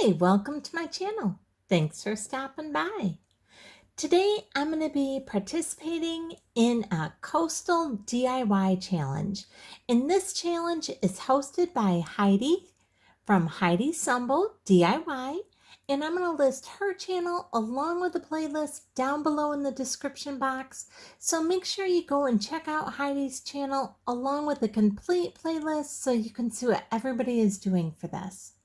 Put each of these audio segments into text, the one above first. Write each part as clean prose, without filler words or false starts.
Hi, welcome to my channel. Thanks for stopping by. Today I'm going to be participating in a coastal DIY challenge. And this challenge is hosted by Heidi from Heidi Sonboul DIY. And I'm going to list her channel along with the playlist down below in the description box. So make sure you go and check out Heidi's channel along with the complete playlist so you can see what everybody is doing for this.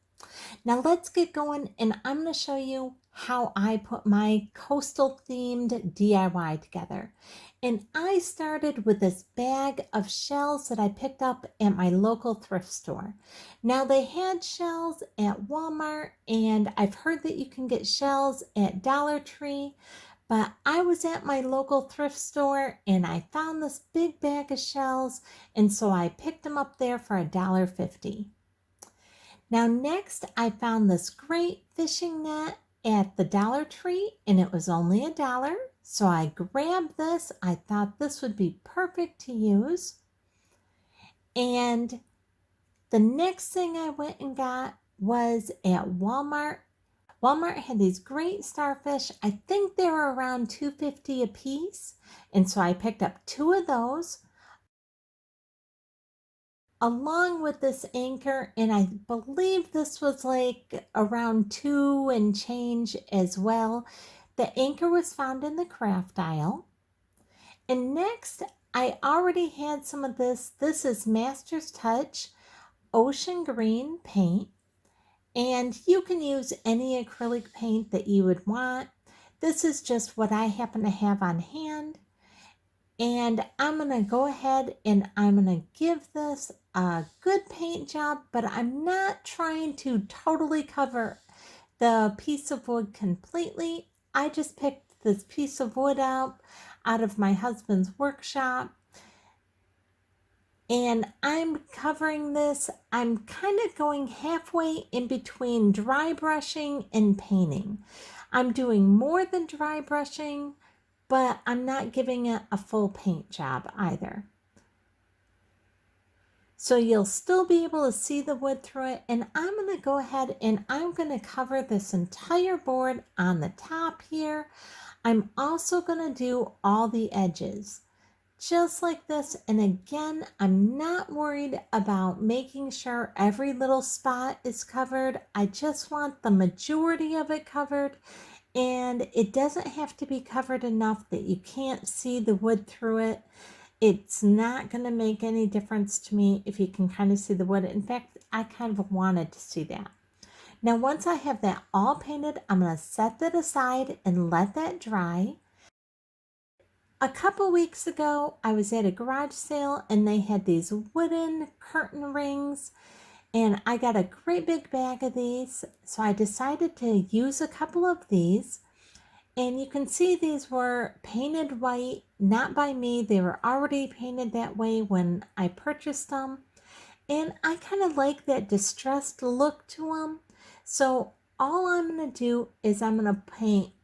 Now let's get going, and I'm going to show you how I put my coastal themed DIY together. And I started with this bag of shells that I picked up at my local thrift store. Now they had shells at Walmart, and I've heard that you can get shells at Dollar Tree, but I was at my local thrift store and I found this big bag of shells, and so I picked them up there for $1.50. Now next, I found this great fishing net at the Dollar Tree, and it was only $1. So I grabbed this. I thought this would be perfect to use. And the next thing I went and got was at Walmart. Walmart had these great starfish. I think they were around $2.50 a piece. And so I picked up 2 of those, along with this anchor, and I believe this was like around 2 and change as well. The anchor was found in the craft aisle. And next, I already had some of this. This is Master's Touch Ocean Green paint, and you can use any acrylic paint that you would want. This is just what I happen to have on hand. And I'm going to go ahead and I'm going to give this a good paint job, but I'm not trying to totally cover the piece of wood completely. I just picked this piece of wood out of my husband's workshop, and I'm covering this. I'm kind of going halfway in between dry brushing and painting. I'm doing more than dry brushing, but I'm not giving it a full paint job either. So you'll still be able to see the wood through it. And I'm going to go ahead and I'm going to cover this entire board on the top here. I'm also going to do all the edges just like this. And again, I'm not worried about making sure every little spot is covered. I just want the majority of it covered. And it doesn't have to be covered enough that you can't see the wood through it. It's not going to make any difference to me if you can kind of see the wood. In fact, I kind of wanted to see that. Now, once I have that all painted, I'm going to set that aside and let that dry. A couple weeks ago, I was at a garage sale and they had these wooden curtain rings. And I got a great big bag of these, so I decided to use a couple of these. And you can see these were painted white, not by me. They were already painted that way when I purchased them. And I kind of like that distressed look to them. So all I'm going to do is I'm going to paint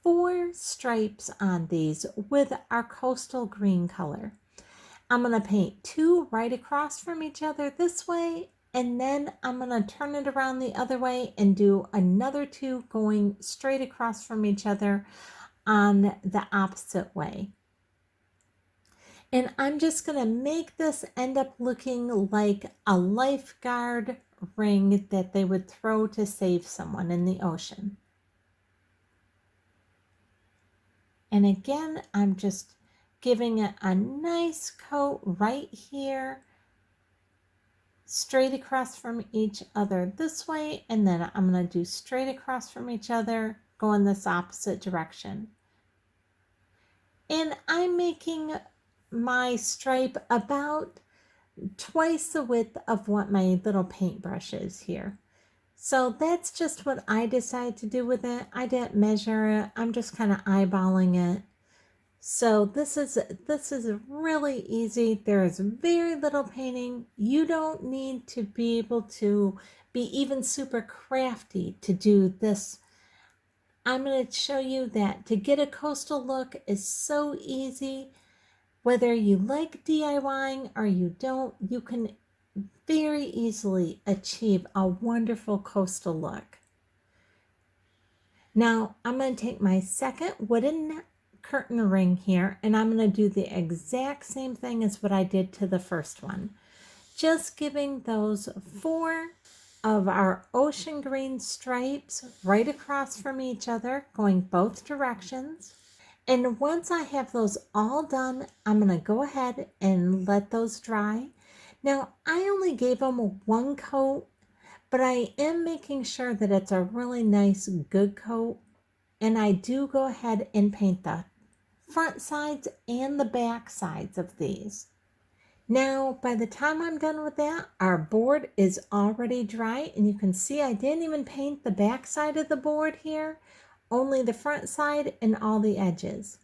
4 stripes on these with our coastal green color. I'm going to paint 2 right across from each other this way. And then I'm going to turn it around the other way and do another 2 going straight across from each other on the opposite way. And I'm just going to make this end up looking like a lifeguard ring that they would throw to save someone in the ocean. And again, I'm just giving it a nice coat right here, straight across from each other this way, and then I'm going to do straight across from each other, go in this opposite direction. And I'm making my stripe about twice the width of what my little paintbrush is here. So that's just what I decided to do with it. I didn't measure it. I'm just kind of eyeballing it. So this is really easy. There is very little painting. You don't need to be able to be even super crafty to do this. I'm going to show you that to get a coastal look is so easy. Whether you like DIYing or you don't, you can very easily achieve a wonderful coastal look. Now I'm going to take my second wooden curtain ring here and I'm going to do the exact same thing as what I did to the first one. Just giving those 4 of our ocean green stripes right across from each other, going both directions. And once I have those all done, I'm going to go ahead and let those dry. Now, I only gave them 1 coat, but I am making sure that it's a really nice, good coat. And I do go ahead and paint the front sides and the back sides of these. Now, by the time I'm done with that, our board is already dry, and you can see I didn't even paint the back side of the board here, only the front side and all the edges.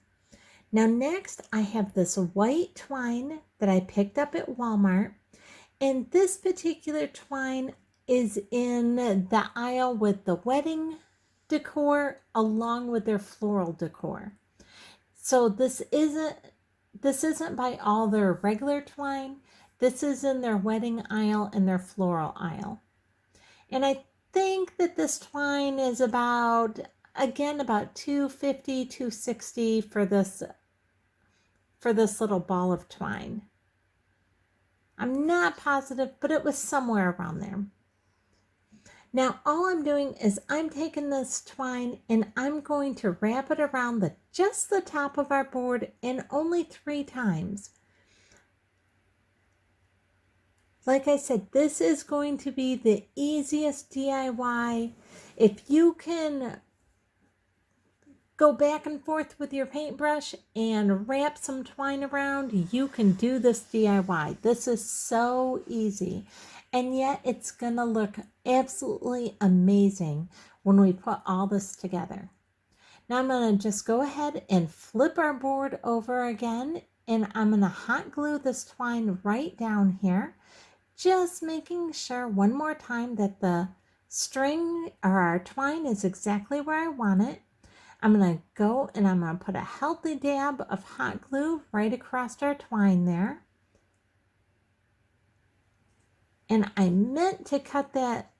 Now next, I have this white twine that I picked up at Walmart, and this particular twine is in the aisle with the wedding decor along with their floral decor. So this isn't by all their regular twine. This is in their wedding aisle and their floral aisle. And I think that this twine is about $250, $260 for this little ball of twine. I'm not positive, but it was somewhere around there. Now all I'm doing is I'm taking this twine and I'm going to wrap it around just the top of our board, and only 3 times. Like I said, this is going to be the easiest DIY. If you can go back and forth with your paintbrush and wrap some twine around, you can do this DIY. This is so easy. And yet it's going to look absolutely amazing when we put all this together. Now I'm going to just go ahead and flip our board over again, and I'm going to hot glue this twine right down here, just making sure one more time that the string or our twine is exactly where I want it. I'm going to go and I'm going to put a healthy dab of hot glue right across our twine there. And I meant to cut that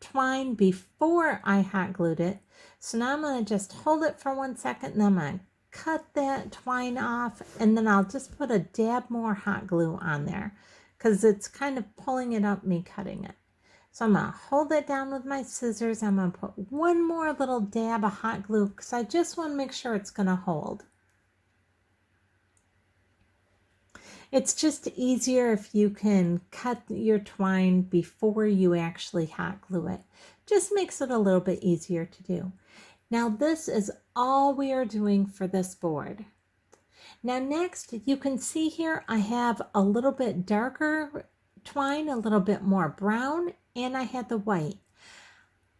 twine before I hot glued it. So now I'm going to just hold it for 1 second, and then I'm going to cut that twine off, and then I'll just put a dab more hot glue on there because it's kind of pulling it up me cutting it. So I'm going to hold it down with my scissors. I'm going to put one more little dab of hot glue because I just want to make sure it's going to hold. It's just easier if you can cut your twine before you actually hot glue it. Just makes it a little bit easier to do. Now this is all we are doing for this board. Now next, you can see here I have a little bit darker twine, a little bit more brown, and I had the white.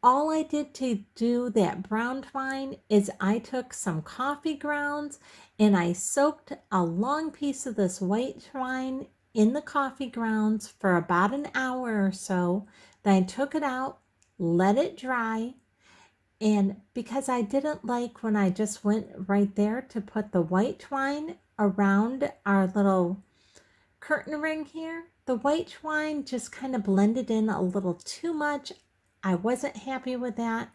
All I did to do that brown twine is I took some coffee grounds and I soaked a long piece of this white twine in the coffee grounds for about an hour or so. Then I took it out, let it dry, and because I didn't like when I just went right there to put the white twine around our little curtain ring here, the white twine just kind of blended in a little too much. I wasn't happy with that.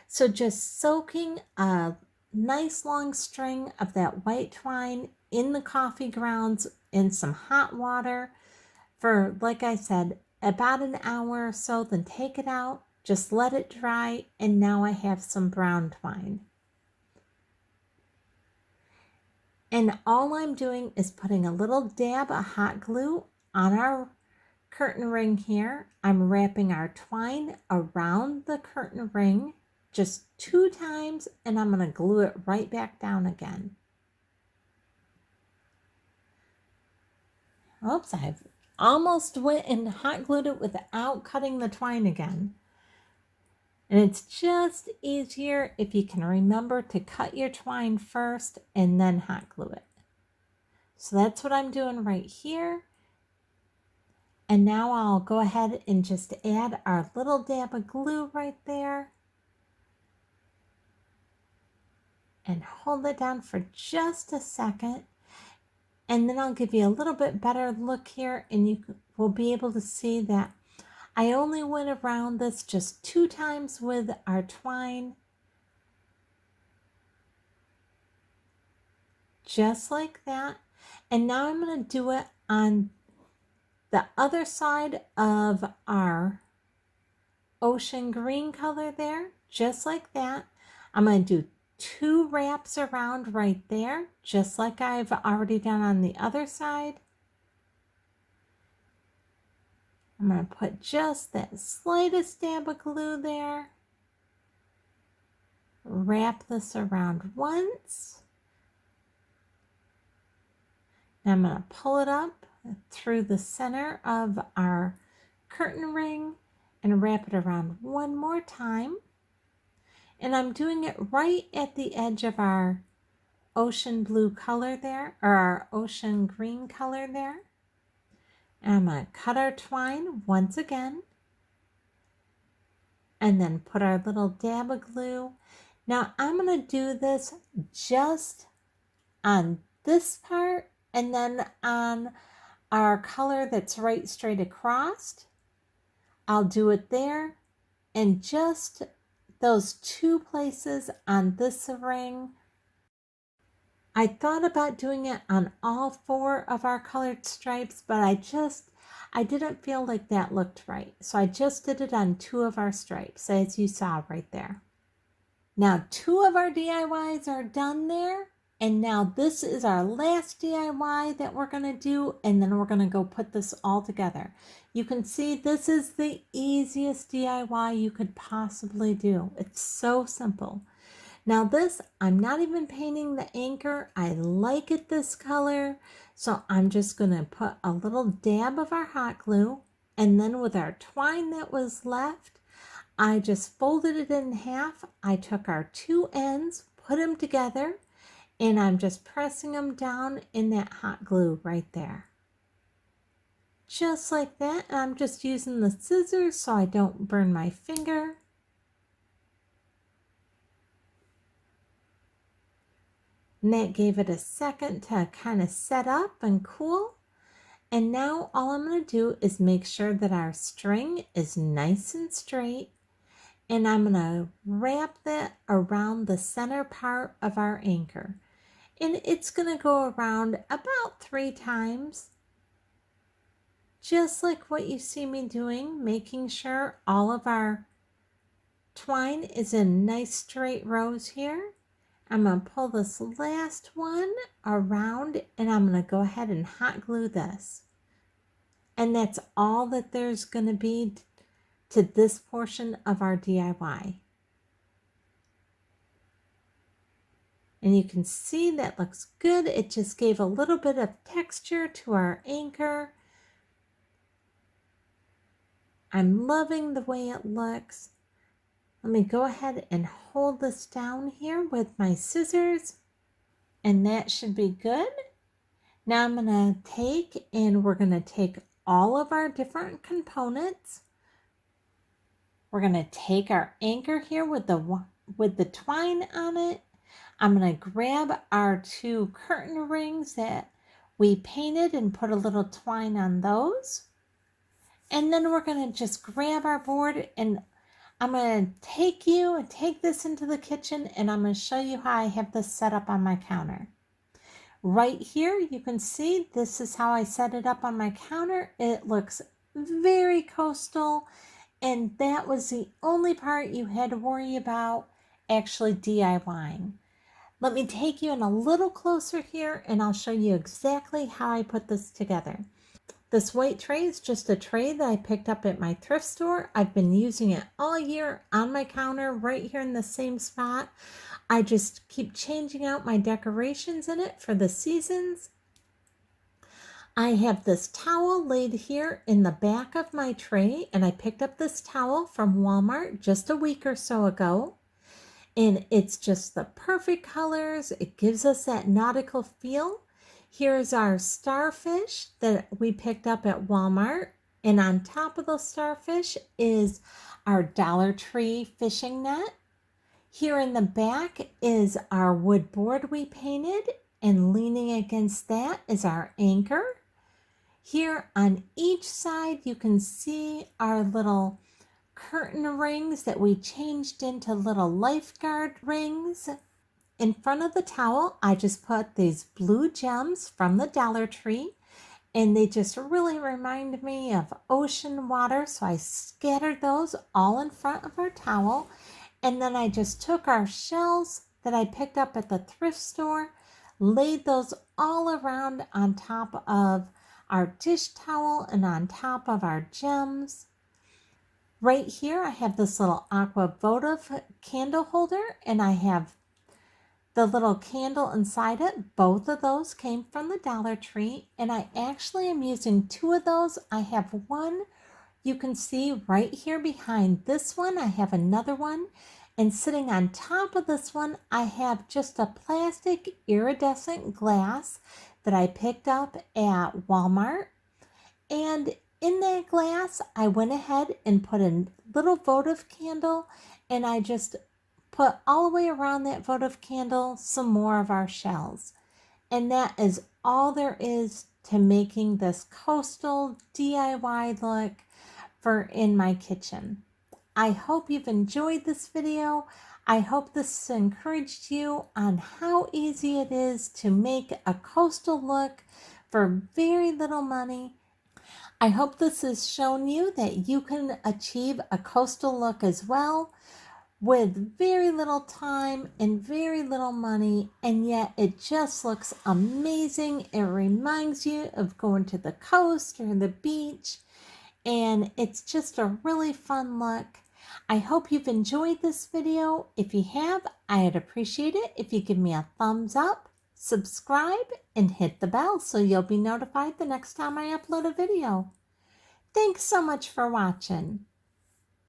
So just soaking a nice long string of that white twine in the coffee grounds in some hot water for, like I said, about an hour or so, then take it out, just let it dry, and now I have some brown twine. And all I'm doing is putting a little dab of hot glue on our curtain ring here. I'm wrapping our twine around the curtain ring just 2 times, and I'm going to glue it right back down again. Oops, I've almost went and hot glued it without cutting the twine again. And it's just easier if you can remember to cut your twine first and then hot glue it. So that's what I'm doing right here. And now I'll go ahead and just add our little dab of glue right there. And hold it down for just a second. And then I'll give you a little bit better look here, and you will be able to see that I only went around this just 2 times with our twine. just like that. And now I'm going to do it on the other side of our ocean green color there, just like that. I'm going to do 2 wraps around right there, just like I've already done on the other side. I'm going to put just that slightest dab of glue there. Wrap this around once. Now I'm going to pull it up through the center of our curtain ring and wrap it around one more time. And I'm doing it right at the edge of our ocean blue color there, or our ocean green color there. And I'm going to cut our twine once again. And then put our little dab of glue. Now I'm going to do this just on this part and then on our color that's right straight across. I'll do it there and just those 2 places on this ring. I thought about doing it on all 4 of our colored stripes, but I didn't feel like that looked right. So I just did it on 2 of our stripes, as you saw right there. Now 2 of our DIYs are done there. And now this is our last DIY that we're going to do. And then we're going to go put this all together. You can see this is the easiest DIY you could possibly do. It's so simple. Now this, I'm not even painting the anchor. I like it this color. So I'm just going to put a little dab of our hot glue. And then with our twine that was left, I just folded it in half. I took our 2 ends, put them together, and I'm just pressing them down in that hot glue right there. Just like that. And I'm just using the scissors so I don't burn my finger. And that gave it a second to kind of set up and cool. And now all I'm going to do is make sure that our string is nice and straight. And I'm going to wrap that around the center part of our anchor. And it's going to go around about 3 times. Just like what you see me doing, making sure all of our twine is in nice straight rows here. I'm going to pull this last one around and I'm going to go ahead and hot glue this. And that's all that there's going to be to this portion of our DIY. And you can see that looks good. It just gave a little bit of texture to our anchor. I'm loving the way it looks. Let me go ahead and hold this down here with my scissors. And that should be good. Now I'm going to we're going to take all of our different components. We're going to take our anchor here with the twine on it. I'm going to grab our 2 curtain rings that we painted and put a little twine on those. And then we're going to just grab our board and I'm going to take this into the kitchen and I'm going to show you how I have this set up on my counter. Right here, you can see this is how I set it up on my counter. It looks very coastal, and that was the only part you had to worry about actually DIYing. Let me take you in a little closer here and I'll show you exactly how I put this together. This white tray is just a tray that I picked up at my thrift store. I've been using it all year on my counter right here in the same spot. I just keep changing out my decorations in it for the seasons. I have this towel laid here in the back of my tray, and I picked up this towel from Walmart just a week or so ago. And it's just the perfect colors. It gives us that nautical feel. Here's our starfish that we picked up at Walmart. And on top of those starfish is our Dollar Tree fishing net. Here in the back is our wood board we painted. And leaning against that is our anchor. Here on each side, you can see our little curtain rings that we changed into little lifeguard rings. in front of the towel, I just put these blue gems from the Dollar Tree, and they just really remind me of ocean water. So I scattered those all in front of our towel. And then I just took our shells that I picked up at the thrift store, laid those all around on top of our dish towel and on top of our gems. Right here, I have this little aqua votive candle holder, and I have the little candle inside it. Both of those came from the Dollar Tree, and I actually am using 2 of those. I have one you can see right here behind this one. I have another one, and sitting on top of this one, I have just a plastic iridescent glass that I picked up at Walmart. And in that glass, I went ahead and put a little votive candle, and I just put all the way around that votive candle some more of our shells. And that is all there is to making this coastal DIY look for in my kitchen. I hope you've enjoyed this video. I hope this encouraged you on how easy it is to make a coastal look for very little money. I hope this has shown you that you can achieve a coastal look as well with very little time and very little money, and yet it just looks amazing. It reminds you of going to the coast or the beach, and it's just a really fun look. I hope you've enjoyed this video. If you have, I'd appreciate it if you give me a thumbs up, subscribe, and hit the bell so you'll be notified the next time I upload a video. Thanks so much for watching.